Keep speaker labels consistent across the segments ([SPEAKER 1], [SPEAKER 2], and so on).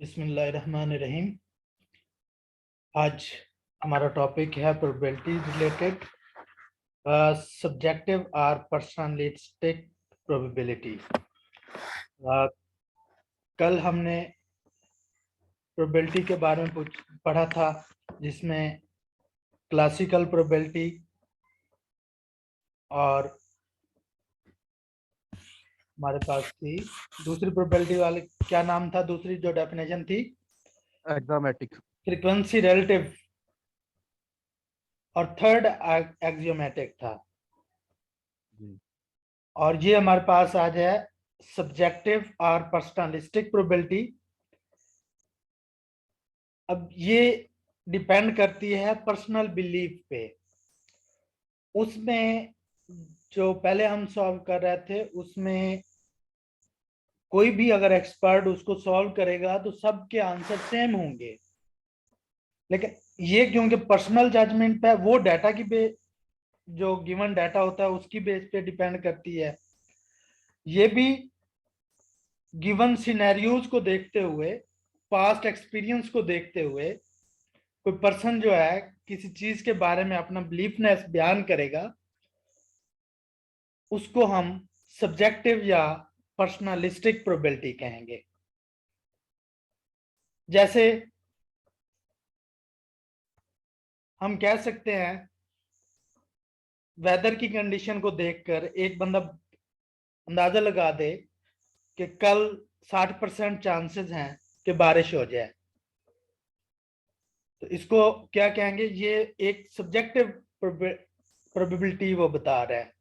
[SPEAKER 1] बिस्मिल्लाहिर्रहमानिर्रहीम। आज हमारा टॉपिक है प्रोबेबिलिटी रिलेटेड सब्जेक्टिव और पर्सनलिस्टिक प्रोबेबिलिटी। कल हमने प्रोबेबिलिटी के बारे में पढ़ा था, जिसमें क्लासिकल प्रोबेबिलिटी और हमारे पास थी दूसरी प्रोबेबिलिटी वाले, क्या नाम था दूसरी जो डेफिनेशन थी?
[SPEAKER 2] एग्जामेटिक,
[SPEAKER 1] फ्रीक्वेंसी रिलेटिव, और थर्ड एक्सियोमेटिक था। और ये हमारे पास आज है सब्जेक्टिव और पर्सनलिस्टिक प्रोबेबिलिटी। अब ये डिपेंड करती है पर्सनल बिलीफ पे। उसमें जो पहले हम सॉल्व कर रहे थे, उसमें कोई भी अगर एक्सपर्ट उसको सॉल्व करेगा तो सबके आंसर सेम होंगे, लेकिन ये क्योंकि पर्सनल जजमेंट पे, वो डाटा की जो गिवन डाटा होता है उसकी बेस पे डिपेंड करती है। ये भी गिवन सिनेरियोज को देखते हुए, पास्ट एक्सपीरियंस को देखते हुए, कोई पर्सन जो है किसी चीज के बारे में अपना बिलीफनेस बयान करेगा, उसको हम सब्जेक्टिव या पर्सनलिस्टिक प्रोबेबिलिटी कहेंगे। जैसे हम कह सकते हैं, वेदर की कंडीशन को देखकर एक बंदा अंदाजा लगा दे कि कल 60% चांसेस हैं कि बारिश हो जाए, तो इसको क्या कहेंगे? ये एक सब्जेक्टिव प्रोबेबिलिटी वो बता रहा है।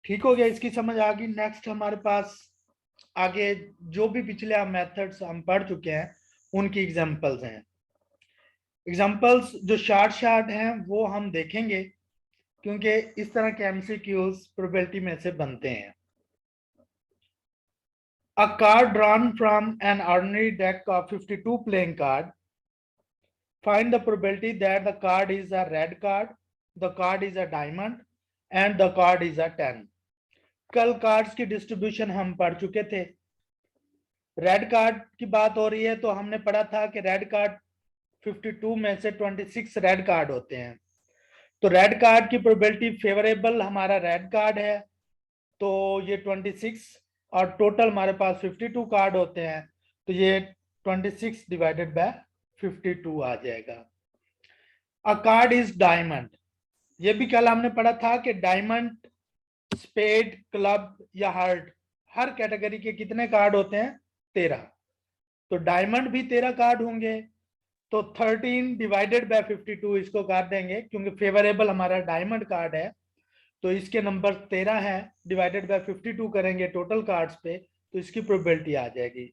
[SPEAKER 1] ठीक हो गया, इसकी समझ आ गई। नेक्स्ट हमारे पास आगे जो भी पिछले मेथड्स हम पढ़ चुके हैं उनकी एग्जांपल्स हैं। एग्जांपल्स जो शार्ट हैं वो हम देखेंगे, क्योंकि इस तरह के एमसीक्यूज प्रोबेबिलिटी में से बनते हैं। A card drawn from an ordinary deck of 52 playing card. Find the probability that the card is a red card, the card is a diamond, and the card is a 10. कल cards की distribution हम पढ़ चुके थे। Red card की बात हो रही है तो हमने पढ़ा था कि रेड कार्ड 52 में से 26 रेड कार्ड होते हैं। तो रेड कार्ड की प्रोबेबिलिटी फेवरेबल हमारा रेड कार्ड है, तो ये 26, और टोटल हमारे पास 52 कार्ड होते हैं, तो ये 26 डिवाइडेड बाय 52 आ जाएगा। अ कार्ड इज डायमंड, ये भी कल हमने पढ़ा था कि डायमंड, स्पेड, क्लब या हार्ट, हर कैटेगरी के कितने कार्ड होते हैं? 13। तो डायमंड भी 13 कार्ड होंगे, तो 13 डिवाइडेड बाय 52 इसको काट देंगे, क्योंकि फेवरेबल हमारा डायमंड कार्ड है, तो इसके नंबर 13 है, डिवाइडेड बाय 52 करेंगे टोटल कार्ड्स पे, तो इसकी प्रोबेबिलिटी आ जाएगी।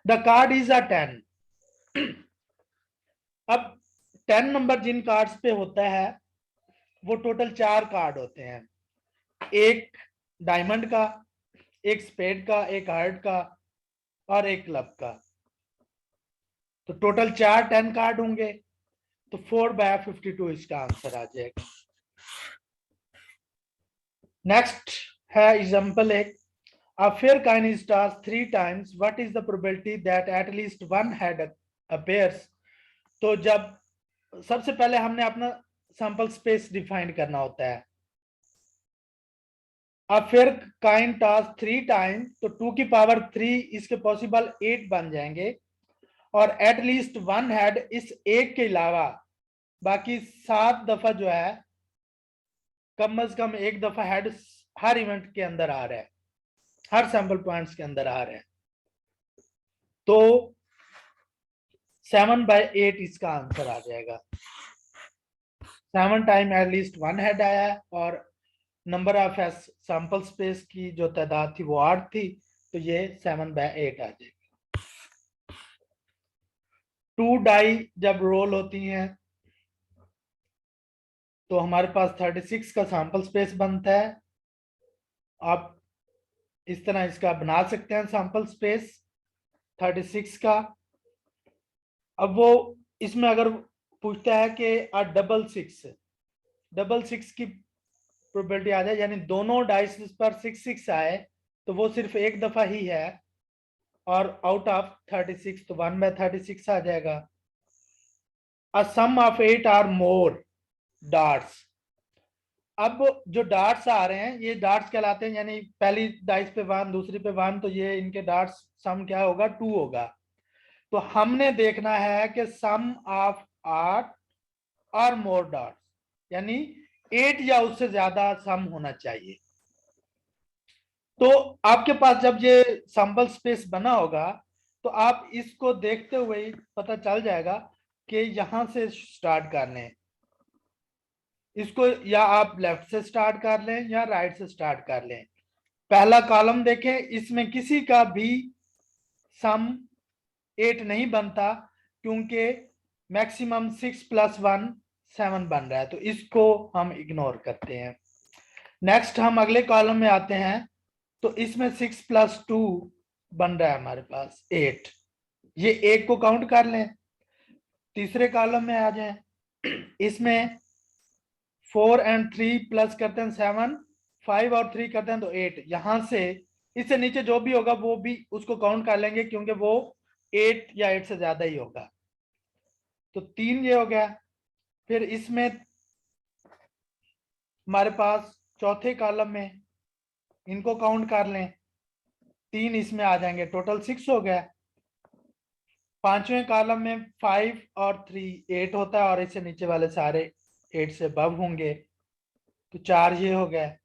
[SPEAKER 1] The card is a 10। अब 10 नंबर जिन कार्ड्स पे होता है वो टोटल 4 कार्ड होते हैं, एक डायमंड का, एक स्पेड का, एक हार्ट का और एक क्लब का। तो टोटल 4 10 कार्ड होंगे, तो 4/52 इसका आंसर आ जाएगा। नेक्स्ट है एग्जांपल एक, a fair coin is tossed 3 times, what is the probability that at least one head appears? तो जब सबसे पहले हमने अपना सैंपल स्पेस डिफाइन करना होता है। अब फिर काइन टॉस 3 टाइम, तो 2 की पावर 3, इसके पॉसिबल 8 बन जाएंगे, और एटलीस्ट वन हेड, इस एक के अलावा बाकी 7 दफा जो है, कम से कम एक दफा हेड हर इवेंट के अंदर आ रहा है, हर सैंपल पॉइंट्स के अंदर आ रहे हैं। तो 7/8 इसका आंसर आ जाएगा। 7 टाइम एटलीस्ट वन हेड आया है, और नंबर ऑफ सैंपल स्पेस की जो तादाद थी वो 8 थी, तो ये 7/8 आ जाएगी। 2 डाई जब रोल होती हैं तो हमारे पास 36 का सैंपल स्पेस बनता है। आप इस तरह इसका बना सकते हैं सैंपल स्पेस 36 का। अब वो इसमें अगर पूछता है कि डबल सिक्स की प्रोबेबिलिटी आ जाए, यानी दोनों डाइस पर 6 आए तो वो सिर्फ एक दफा ही है, और आउट ऑफ 36 तो 1/36 आ जाएगा। अ सम ऑफ 8 आर मोर डार्ट्स। अब जो डार्ट्स आ रहे हैं ये डार्ट्स कहलाते हैं, यानी पहली डाइस पे 1, दूसरी पे 1, तो ये इनके डार्ट्स सम क्या होगा, 2 होगा। तो हमने देखना है कि सम ऑफ 8 और मोर डॉट्स, यानी 8 या उससे ज्यादा सम होना चाहिए। तो आपके पास जब ये सैंपल स्पेस बना होगा तो आप इसको देखते हुए ही पता चल जाएगा कि यहां से स्टार्ट कर लें इसको, या आप लेफ्ट से स्टार्ट कर लें या राइट से स्टार्ट कर लें। पहला कॉलम देखें, इसमें किसी का भी सम 8 नहीं बनता, क्योंकि मैक्सिमम 6 + 1 7 बन रहा है, तो इसको हम इग्नोर करते हैं। नेक्स्ट हम अगले कॉलम में आते हैं, तो इसमें 6 + 2 बन रहा है हमारे पास 8, ये 1 को काउंट कर लें। तीसरे कॉलम में आ जाएं, इसमें 4 और 3 प्लस करते हैं 7, 5 और 3 करते हैं तो 8, यहां से इससे नीचे जो भी होगा वो भी उसको काउंट कर लेंगे, क्योंकि वो 8 या 8 से ज्यादा ही होगा। तो 3 ये हो गया। फिर इसमें हमारे पास चौथे कॉलम में इनको काउंट कर लें, 3 इसमें आ जाएंगे, टोटल 6 हो गया। पांचवें कॉलम में 5 और 3 8 होता है, और इससे नीचे वाले सारे 8 से अबव होंगे, तो 4 ये हो गया।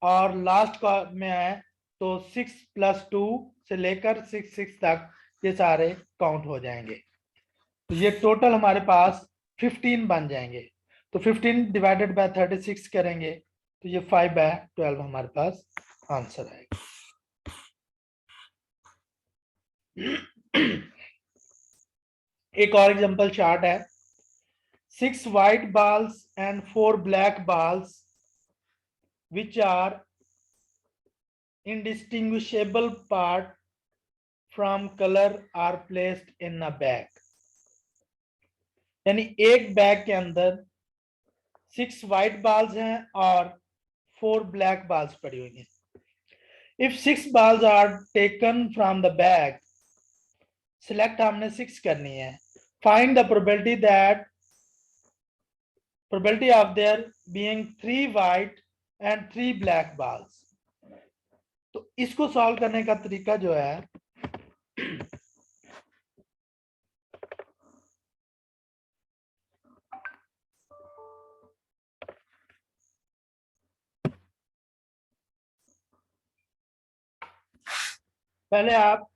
[SPEAKER 1] और लास्ट में है तो 6 + 2 से लेकर 6 तक ये सारे काउंट हो जाएंगे, तो ये टोटल हमारे पास 15 बन जाएंगे। तो 15 डिवाइडेड बाय 36 करेंगे तो ये 5/12 हमारे पास आंसर आएगा। एक और एग्जांपल चार्ट है, 6 white balls and 4 black balls which are indistinguishable part from color are placed in a bag। यानी एक बैग के अंदर 6 white balls हैं और 4 black balls पड़ी हुई हैं। If 6 balls are taken from the bag, select हमने 6 करनी है, find the probability of there being 3 white and 3 black balls। तो इसको सॉल्व करने का तरीका जो है, पहले आप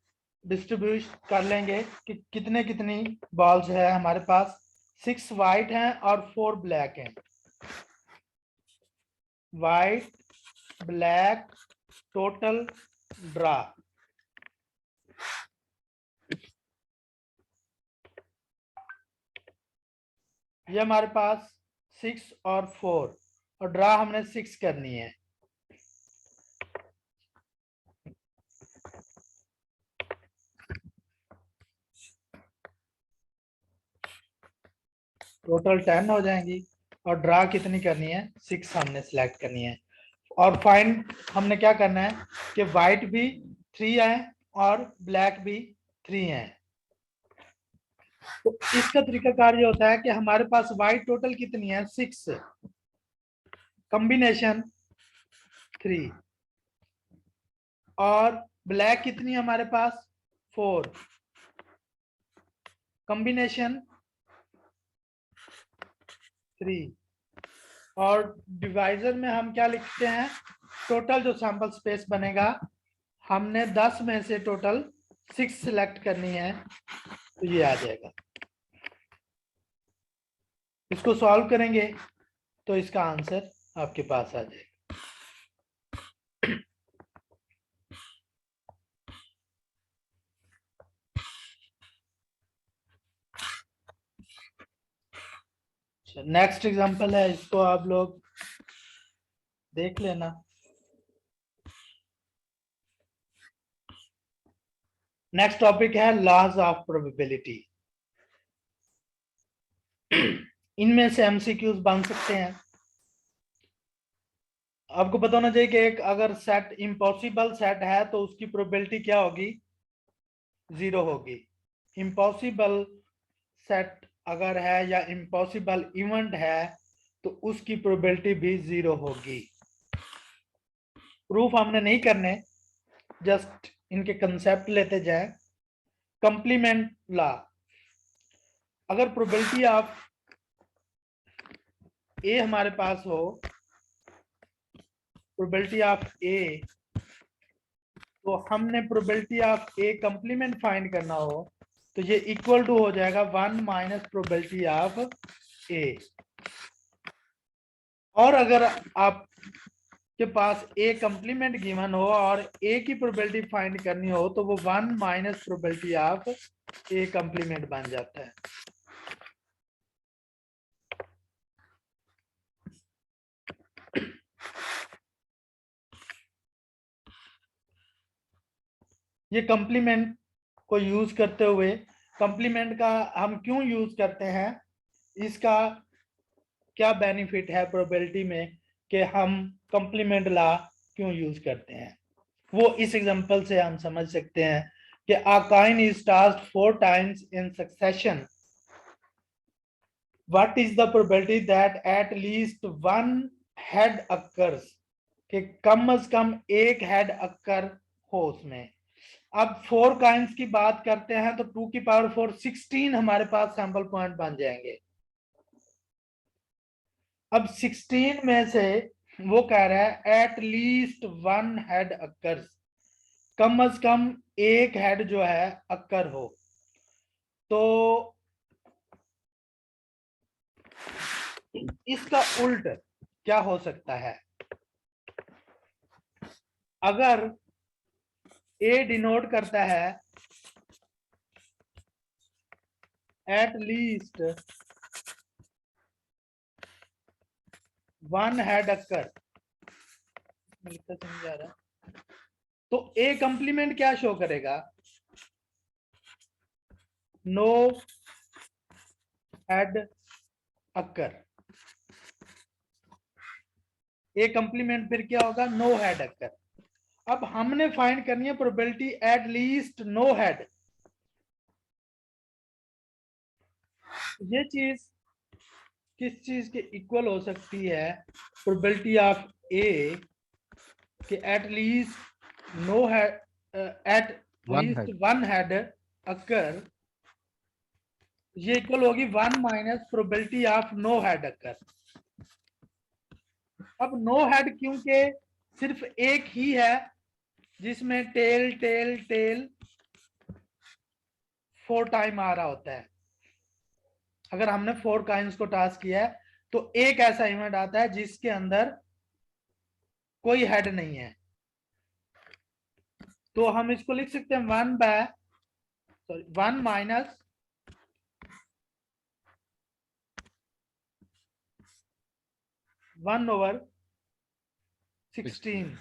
[SPEAKER 1] डिस्ट्रीब्यूट कर लेंगे कि कितने कितनी बॉल्स है हमारे पास। 6 वाइट हैं और 4 ब्लैक हैं, वाइट ब्लैक टोटल ड्रा। ये हमारे पास 6 और 4, और ड्रा हमने 6 करनी है। टोटल 10 हो जाएंगी, और ड्रा कितनी करनी है, 6 हमने सिलेक्ट करनी है। और फाइंड हमने क्या करना है कि वाइट भी 3 है और ब्लैक भी 3 है। तो इसका तरीका कार्य होता है कि हमारे पास वाइट टोटल कितनी है, 6, कॉम्बिनेशन 3, और ब्लैक कितनी है हमारे पास, 4, कॉम्बिनेशन 3। और डिवाइजर में हम क्या लिखते हैं, टोटल जो सैंपल स्पेस बनेगा, हमने 10 में से टोटल 6 सिलेक्ट करनी है, तो ये आ जाएगा। इसको सॉल्व करेंगे तो इसका आंसर आपके पास आ जाएगा। नेक्स्ट एग्जांपल है, इसको आप लोग देख लेना। नेक्स्ट टॉपिक है लॉज ऑफ प्रोबेबिलिटी। इनमें से एमसीक्यूज बन सकते हैं। आपको पता होना चाहिए कि एक अगर सेट इम्पॉसिबल सेट है तो उसकी प्रोबेबिलिटी क्या होगी, 0 होगी। इम्पॉसिबल सेट अगर है या इम्पॉसिबल इवेंट है तो उसकी प्रोबेबिलिटी भी 0 होगी। प्रूफ हमने नहीं करने, जस्ट इनके कंसेप्ट लेते जाए। कंप्लीमेंट लॉ, अगर प्रोबेबिलिटी ऑफ ए हमारे पास हो, प्रोबेबिलिटी ऑफ ए, तो हमने probability of A complement find करना हो तो ये इक्वल टू हो जाएगा 1 माइनस प्रोबेबिलिटी ऑफ ए। और अगर आप के पास ए कंप्लीमेंट गिवन हो और ए की प्रोबेबिलिटी फाइंड करनी हो तो वो 1 minus probability of A complement बन जाता है। ये कंप्लीमेंट को यूज करते हुए, कंप्लीमेंट का हम क्यों यूज करते हैं, इसका क्या बेनिफिट है प्रोबेबिलिटी में कि हम कंप्लीमेंट लॉ क्यों यूज करते हैं, वो इस एग्जांपल से हम समझ सकते हैं कि a coin is tossed 4 times in succession. What is the probability that at least one head occurs? कि कम से कम एक हेड अक्कर हो उसमें। अब 4 कॉइन्स की बात करते हैं तो 2 की पावर 4 16 हमारे पास सैंपल पॉइंट बन जाएंगे। अब 16 में से वो कह रहा है at least one head occurs, कम से कम एक हेड जो है अक्कर हो। तो इसका उल्ट क्या हो सकता है, अगर ए डिनोट करता है at least one head occur, समझ आ रहा है, तो ए कंप्लीमेंट क्या शो करेगा, नो हेड अक्कर। ए कंप्लीमेंट फिर क्या होगा, नो हेड अक्कर। अब हमने फाइंड करनी है probability at least no head. ये चीज किस चीज के इक्वल हो सकती है, प्रोबेबिलिटी ऑफ ए कि at least no head, at least one head occur, ये इक्वल होगी 1 minus probability of no head occur. अब नो हेड क्योंकि सिर्फ एक ही है जिसमें टेल टेल टेल 4 टाइम आ रहा होता है। अगर हमने 4 कॉइन्स को टॉस किया है तो एक ऐसा इवेंट आता है जिसके अंदर कोई हेड नहीं है, तो हम इसको लिख सकते हैं 1 माइनस 1 ओवर 16।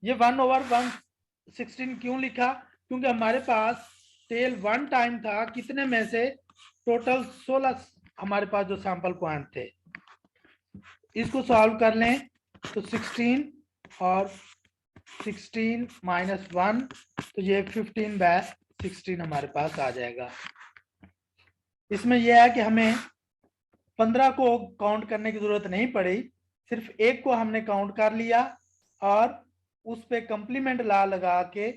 [SPEAKER 1] ये 1 ओवर 1/16 क्यों लिखा, क्योंकि हमारे पास टेल 1 टाइम था, कितने में से टोटल 16 हमारे पास जो सैंपल पॉइंट थे। इसको सॉल्व कर लें तो 16 और 16 माइनस 1, तो ये 15/16 हमारे पास आ जाएगा। इसमें यह है कि हमें 15 को काउंट करने की जरूरत नहीं पड़ी, सिर्फ एक को हमने काउंट कर लिया और उस पे कंप्लीमेंट लॉ लगा के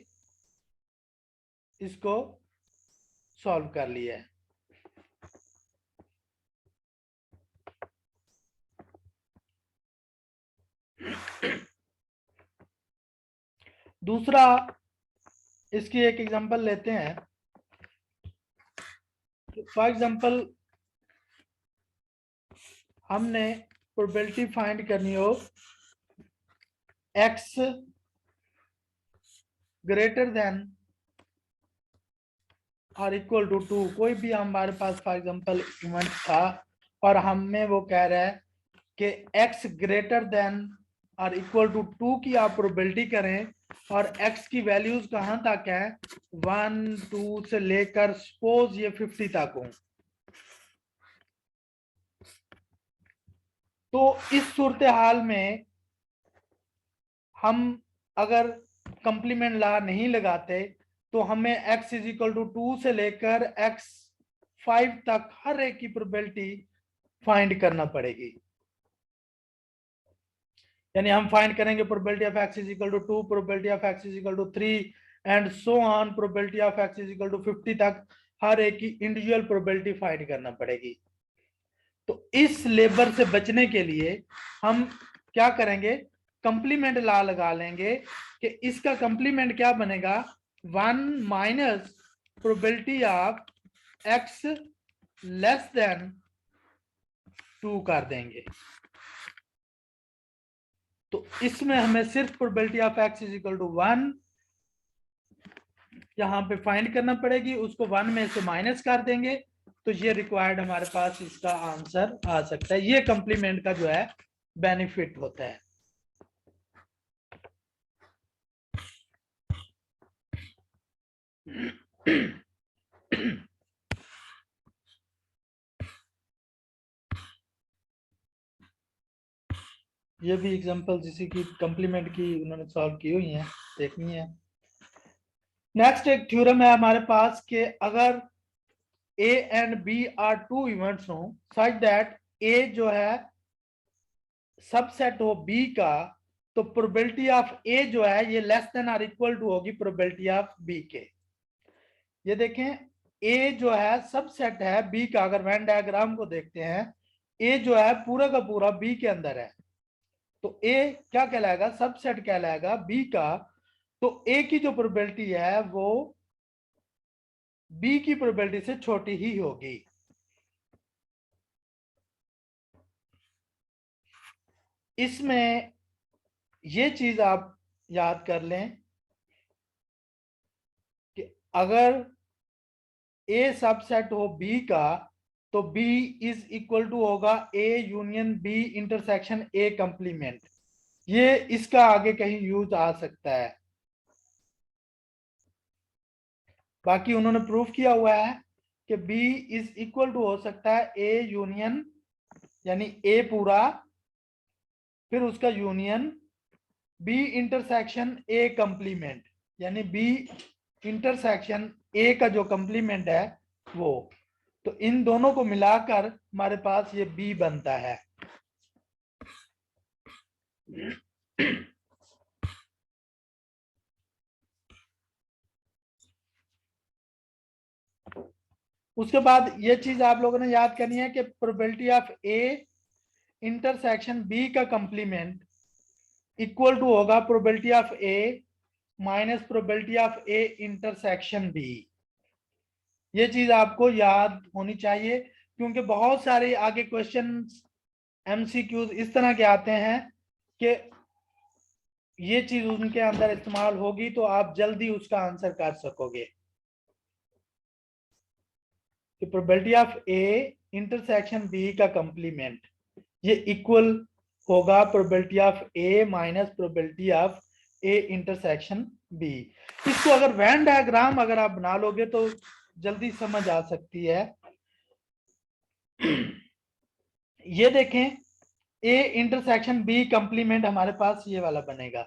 [SPEAKER 1] इसको सॉल्व कर लिया है। दूसरा, इसकी एक एग्जांपल लेते हैं। फॉर एग्जांपल हमने प्रोबेबिलिटी फाइंड करनी हो x ग्रेटर देन और इक्वल टू 2, कोई भी हमारे पास फॉर एग्जांपल इवेंट था और हमें वो कह रहा है कि x ग्रेटर देन और इक्वल टू 2 की आप प्रोबेबिलिटी करें और x की वैल्यूज कहां तक है, 1 2 से लेकर सपोज ये 50 तक हो। तो इस सूरत हाल में हम अगर कंप्लीमेंट लॉ नहीं लगाते तो हमें x इज इक्वल टू 2 से लेकर x5 तक हर एक की प्रोबेबिलिटी फाइंड करना पड़ेगी। यानी हम फाइंड करेंगे probability of x is equal to 2, probability of x is equal to 3 and so on, probability of x is equal to 50 तक हर एक की इंडिविजुअल प्रोबेबिलिटी फाइंड करना पड़ेगी। तो इस लेबर से बचने के लिए हम क्या करेंगे, कंप्लीमेंट लॉ लगा लेंगे कि इसका कंप्लीमेंट क्या बनेगा, 1 minus probability of x less than 2 कर देंगे। तो इसमें हमें सिर्फ probability of x is equal to 1 यहां पे फाइंड करना पड़ेगी, उसको 1 में से माइनस कर देंगे, तो ये रिक्वायर्ड हमारे पास इसका आंसर आ सकता है। ये कंप्लीमेंट का जो है बेनिफिट होता है। ये भी एग्जांपल जिसी की कंप्लीमेंट की उन्होंने सॉल्व की हुई है, देखनी है। नेक्स्ट एक थ्योरम है हमारे पास कि अगर A and B are two events हो सच दैट A जो है सबसेट हो B का, तो प्रोबेबिलिटी ऑफ A जो है ये लेस देन और इक्वल टू होगी प्रोबेबिलिटी ऑफ B के। ये देखें A जो है सबसेट है B का, अगर वेन डायग्राम को देखते हैं A जो है पूरा का पूरा B के अंदर है, तो A क्या कहलाएगा, सबसेट कहलाएगा B का। तो A की जो प्रोबेबिलिटी है वो B की प्रोबेबिलिटी से छोटी ही होगी। इसमें ये चीज आप याद कर लें कि अगर A सबसेट हो B का, तो B इज इक्वल टू होगा A union B intersection A complement. ये इसका आगे कहीं यूज आ सकता है। बाकी उन्होंने प्रूफ किया हुआ है कि B इज इक्वल टू हो सकता है A यूनियन, यानी A पूरा फिर उसका union B intersection A complement, यानी B इंटरसेक्शन A का जो कंप्लीमेंट है वो। तो इन दोनों को मिलाकर हमारे पास ये B बनता है। उसके बाद ये चीज आप लोगों ने याद करनी है कि probability of A intersection B का कंप्लीमेंट इक्वल टू होगा probability of A minus probability of A intersection B। ये चीज आपको याद होनी चाहिए क्योंकि बहुत सारे आगे क्वेश्चंस MCQs इस तरह के आते हैं कि ये चीज उनके अंदर इस्तेमाल होगी तो आप जल्दी उसका आंसर कर सकोगे कि probability of A intersection B का कंप्लीमेंट ये इक्वल होगा probability of A minus probability of A intersection B। इसको अगर वेन डायग्राम अगर आप बना लोगे तो जल्दी समझ आ सकती है। ये देखें A इंटरसेक्शन B कंप्लीमेंट हमारे पास ये वाला बनेगा।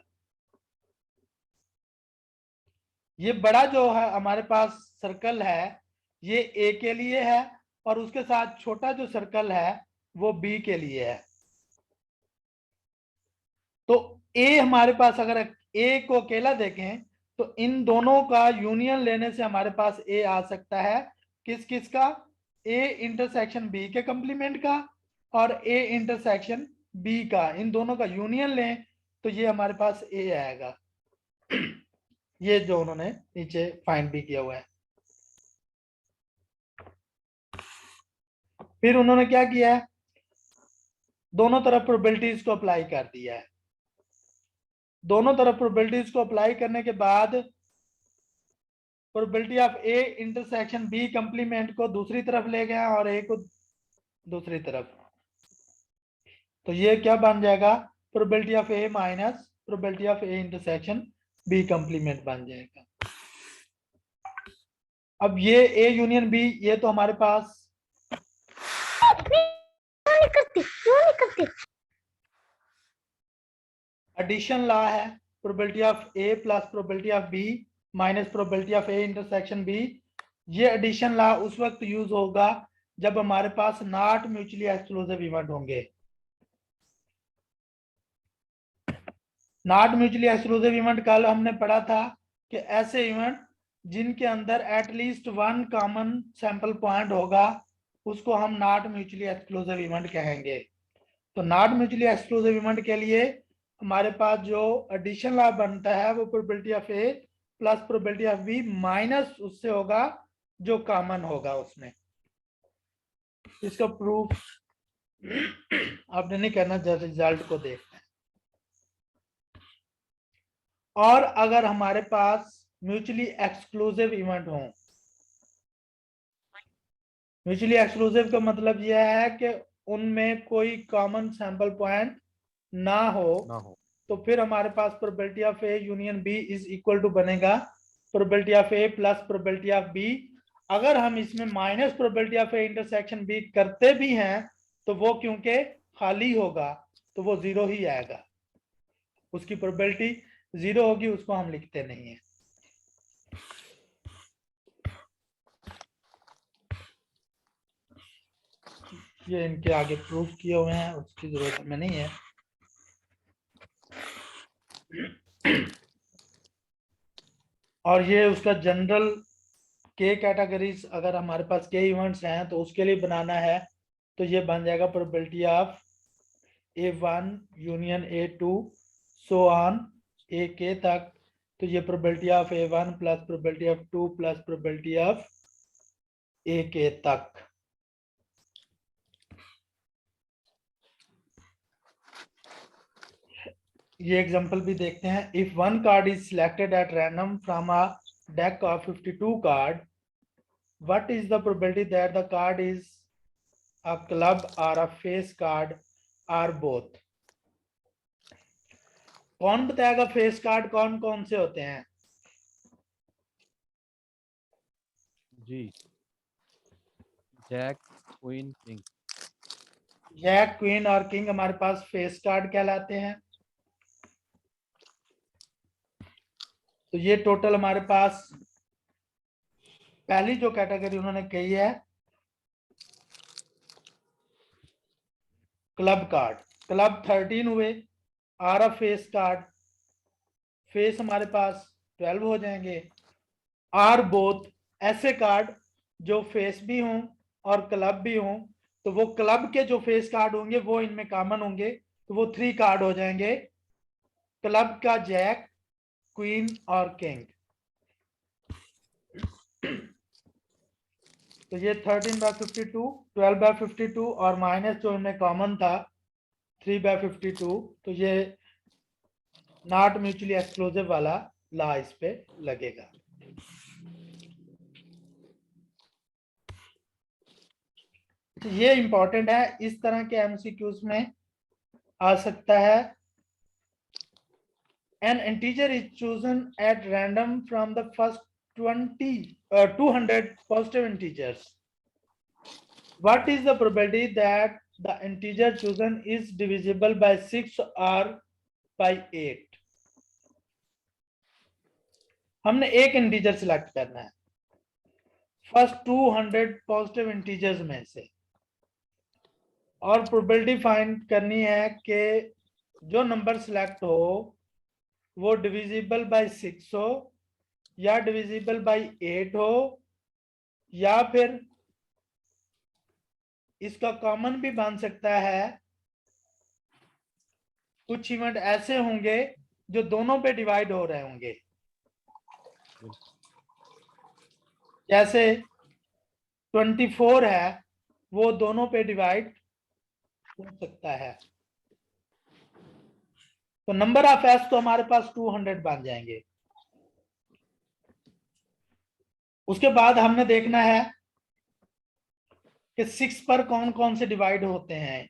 [SPEAKER 1] ये बड़ा जो है हमारे पास सर्कल है ये A के लिए है और उसके साथ छोटा जो सर्कल है वो B के लिए है। तो A हमारे पास अगर A को अकेला देखें तो इन दोनों का यूनियन लेने से हमारे पास A आ सकता है। किस किस का, A इंटरसेक्शन B के कंप्लीमेंट का और A इंटरसेक्शन B का, इन दोनों का यूनियन लें तो ये हमारे पास A आएगा। ये जो उन्होंने नीचे फाइंड भी किया हुआ है। फिर उन्होंने क्या किया है, दोनों तरफ प्रोबेबिलिटीज को अप्लाई कर दिया है। दोनों तरफ प्रोबेबिलिटीज को अप्लाई करने के बाद probability of A intersection B complement को दूसरी तरफ ले गया और A को दूसरी तरफ, तो ये क्या बन जाएगा, probability of A minus probability of A intersection B complement बन जाएगा। अब ये A यूनियन B ये तो हमारे पास एडिशन लॉ है, probability of A plus probability of B minus probability of A intersection B. ये एडिशन लॉ उस वक्त यूज होगा जब हमारे पास नॉट म्यूचुअली एक्सक्लूसिव इवेंट होंगे। नॉट म्यूचुअली एक्सक्लूसिव इवेंट कल हमने पढ़ा था कि ऐसे इवेंट जिनके अंदर at least one common sample point होगा उसको हम नॉट म्यूचुअली एक्सक्लूसिव इवेंट कहेंगे। तो नॉट म्यूचुअली एक्सक्लूसिव इवेंट के लिए हमारे पास जो एडिशन लॉ बनता है वो probability of A plus probability of B minus उससे होगा जो कॉमन होगा उसमें। इसका प्रूफ आपने नहीं करना, जब रिजल्ट को देखना है। और अगर हमारे पास म्यूचुअली एक्सक्लूसिव इवेंट हो, म्यूचुअली एक्सक्लूसिव का मतलब यह है कि उनमें कोई कॉमन सैंपल पॉइंट ना हो, तो फिर हमारे पास probability of A union B is equal to बनेगा probability of A plus probability of B. अगर हम इसमें minus probability of A intersection B करते भी हैं तो वो क्योंकि खाली होगा तो वो जीरो ही आएगा, उसकी प्रोबेबिलिटी जीरो होगी, उसको हम लिखते नहीं है। ये इनके आगे प्रूफ किए हुए हैं, उसकी जरूरत हमें नहीं है। और ये उसका जनरल के कैटेगरीज, अगर हमारे पास के इवेंट्स हैं तो उसके लिए बनाना है तो ये बन जाएगा probability of A1 union A2 so on A K तक। तो ये probability of A1 plus probability of 2 plus probability of A K तक। ये एग्जांपल भी देखते हैं। If one card is selected at random from a deck of 52 card, what is the probability that the card is a club or a face card or both? कौन बताएगा face card कौन कौन से होते हैं?
[SPEAKER 2] जी, jack, queen, king.
[SPEAKER 1] Jack, queen और king हमारे पास फेस कार्ड कहलाते हैं। तो ये टोटल हमारे पास पहली जो कैटेगरी उन्होंने कही है क्लब कार्ड, क्लब 13 हुए, or a face card, face हमारे पास 12 हो जाएंगे। आर बोथ, ऐसे कार्ड जो फेस भी हों और क्लब भी हों, तो वो क्लब के जो फेस कार्ड होंगे वो इनमें कॉमन होंगे, तो वो 3 कार्ड हो जाएंगे, क्लब का जैक, क्वीन और किंग। तो ये 13/52, 12/52 और माइनस जो इनमें कॉमन था 3/52, तो ये नॉट म्यूचुअली एक्सक्लूसिव वाला लॉ इस पे लगेगा। तो ये इंपॉर्टेंट है, इस तरह के एमसीक्यूज में आ सकता है। An integer is chosen at random from the first 200 positive integers. What is the probability that the integer chosen is divisible by 6 or by 8? हमने एक इंटीजर सिलेक्ट करना है फर्स्ट 200 पॉजिटिव इंटीजर्स में से, और प्रोबेबिलिटी फाइंड करनी है कि जो नंबर सिलेक्ट हो वो डिविजिबल बाय 6 हो या डिविजिबल बाय 8 हो, या फिर इसका कॉमन भी बन सकता है। कुछ इवेंट ऐसे होंगे जो दोनों पे डिवाइड हो रहे होंगे, जैसे 24 है वो दोनों पे डिवाइड हो सकता है। तो नंबर ऑफ एस तो हमारे पास 200 बन जाएंगे। उसके बाद हमने देखना है कि 6 पर कौन कौन से डिवाइड होते हैं।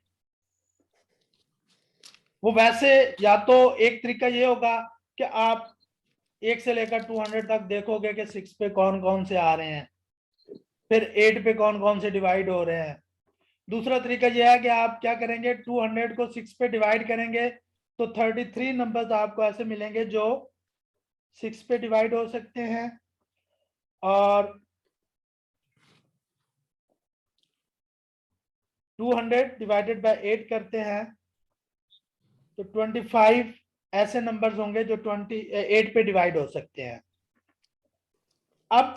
[SPEAKER 1] वो वैसे या तो एक तरीका ये होगा कि आप 1 से लेकर 200 तक देखोगे कि 6 पे कौन कौन से आ रहे हैं, फिर 8 पे कौन कौन से डिवाइड हो रहे हैं। दूसरा तरीका यह है कि आप क्या करेंगे, 200 को 6 पे डिवाइड करेंगे, तो 33 नंबर्स आपको ऐसे मिलेंगे जो 6 पे डिवाइड हो सकते हैं, और 200 डिवाइडेड बाय 8 करते हैं तो 25 ऐसे नंबर्स होंगे जो 8 पे डिवाइड हो सकते हैं। अब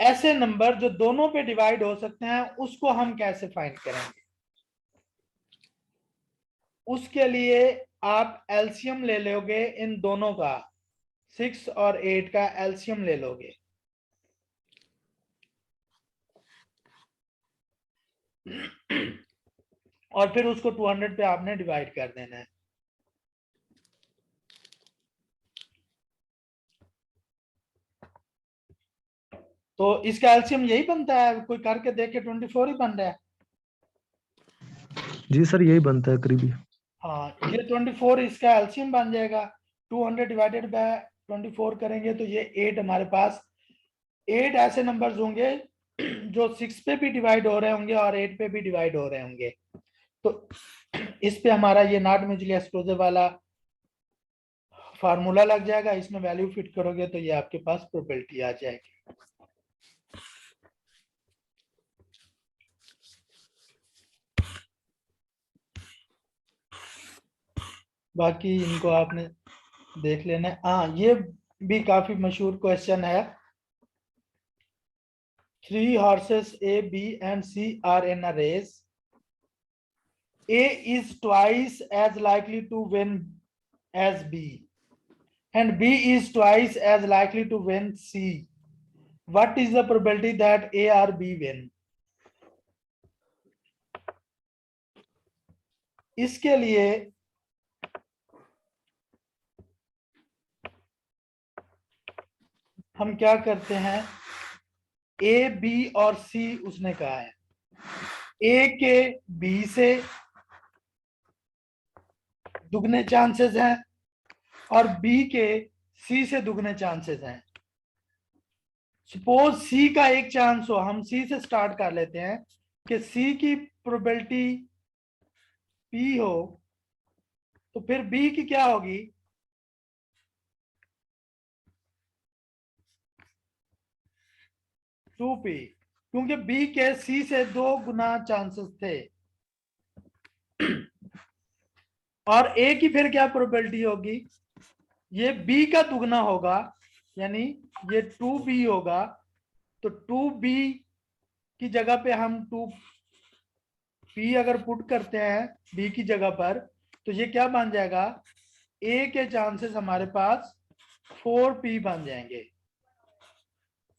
[SPEAKER 1] ऐसे नंबर जो दोनों पे डिवाइड हो सकते हैं उसको हम कैसे फाइंड करेंगे? उसके लिए आप एलसीएम ले लोगे, इन दोनों का 6 और 8 का एलसीएम ले लोगे। और फिर उसको 200 पे आपने डिवाइड कर देना है। तो इसका एलसीएम यही बनता है, कोई करके देखे 24 ही बन रहा है।
[SPEAKER 3] जी सर यही बनता है करीबी।
[SPEAKER 1] हाँ, ये 24 इसका एलसीएम बन जाएगा। 200 डिवाइडेड बाय 24 करेंगे तो ये 8 हमारे पास 8 ऐसे नंबर्स होंगे जो 6 पे भी डिवाइड हो रहे होंगे और 8 पे भी डिवाइड हो रहे होंगे। तो इस पे हमारा ये नॉट म्यूचुअली एक्सक्लूसिव वाला फार्मूला लग जाएगा, इसमें वैल्यू फिट करोगे तो ये आपके पास प्रोबेबिलिटी आ जाएगी। बाकी इनको आपने देख लेना है। हाँ, ये भी काफी मशहूर क्वेश्चन है। 3 horses A, B and C are in a race. A is twice as likely to win as B, and B is twice as likely to win C. What is the probability that A or B win? इसके लिए हम क्या करते हैं, ए, B और सी उसने कहा है। ए के बी से दुगने चांसेस हैं और बी के सी से दुगने चांसेस हैं। सपोज सी का एक चांस हो, हम सी से स्टार्ट कर लेते हैं कि सी की प्रोबेबिलिटी पी हो, तो फिर बी की क्या होगी? 2p, क्योंकि बी के सी से 2 गुना चांसेस थे। और ए की फिर क्या प्रोबेबिलिटी होगी? ये बी का दुगना होगा, यानी ये 2b होगा। तो 2b की जगह पे हम 2p अगर पुट करते हैं b की जगह पर, तो ये क्या बन जाएगा? a के चांसेस हमारे पास 4p बन जाएंगे,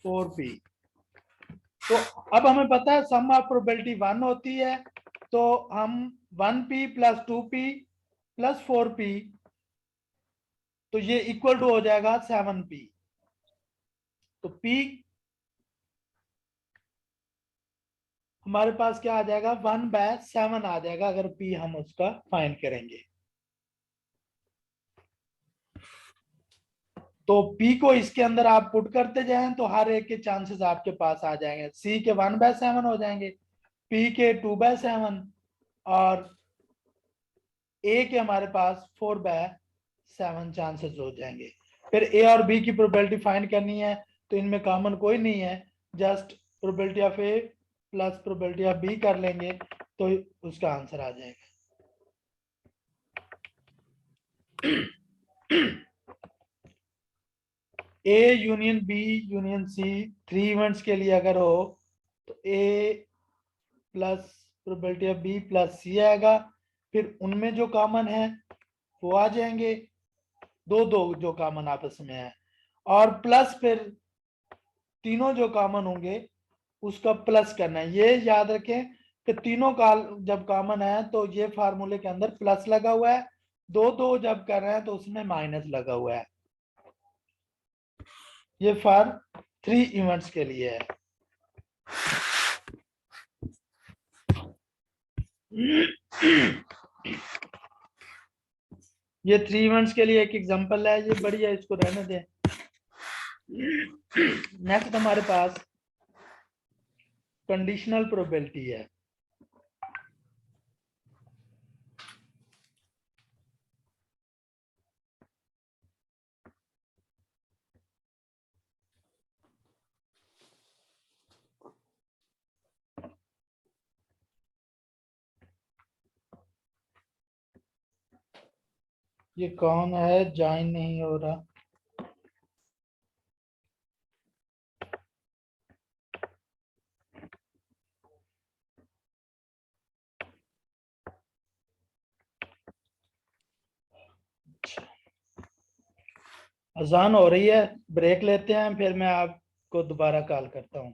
[SPEAKER 1] 4p। तो अब हमें पता है सम ऑफ प्रोबेबिलिटी 1 होती है, तो हम 1p plus 2p plus 4p, तो ये इक्वल टू हो जाएगा 7p। तो p हमारे पास क्या आ जाएगा? 1/7 आ जाएगा अगर p हम उसका फाइंड करेंगे। तो p को इसके अंदर आप पुट करते जाएं तो हर एक के चांसेस आपके पास आ जाएंगे। c के 1/7 हो जाएंगे, p के 2/7 और a के हमारे पास 4/7 चांसेस हो जाएंगे। फिर a और b की प्रोबेबिलिटी फाइंड करनी है, तो इनमें कॉमन कोई नहीं है, just probability of a plus probability of b कर लेंगे तो उसका आंसर आ जाएगा। A union B union C 3 events के लिए अगर हो तो A plus probability of B plus C आएगा। फिर उनमें जो कॉमन है वो आ जाएंगे, दो जो कॉमन आपस में है, और प्लस फिर तीनों जो कॉमन होंगे उसका प्लस करना है। ये याद रखें कि तीनों का जब कॉमन है तो ये फार्मूले के अंदर प्लस लगा हुआ है, दो जब कर रहे हैं तो उसमें माइनस लगा हुआ है। ये फॉर 3 इवेंट्स के लिए है। ये 3 इवेंट्स के लिए एक एग्जांपल है, ये बढ़िया, इसको रहने दें। नेक्स्ट हमारे पास कंडीशनल प्रोबेबिलिटी है। ये कौन है, ज्वाइन नहीं हो रहा। अजान हो रही है, ब्रेक लेते हैं, फिर मैं आपको दोबारा कॉल करता हूँ।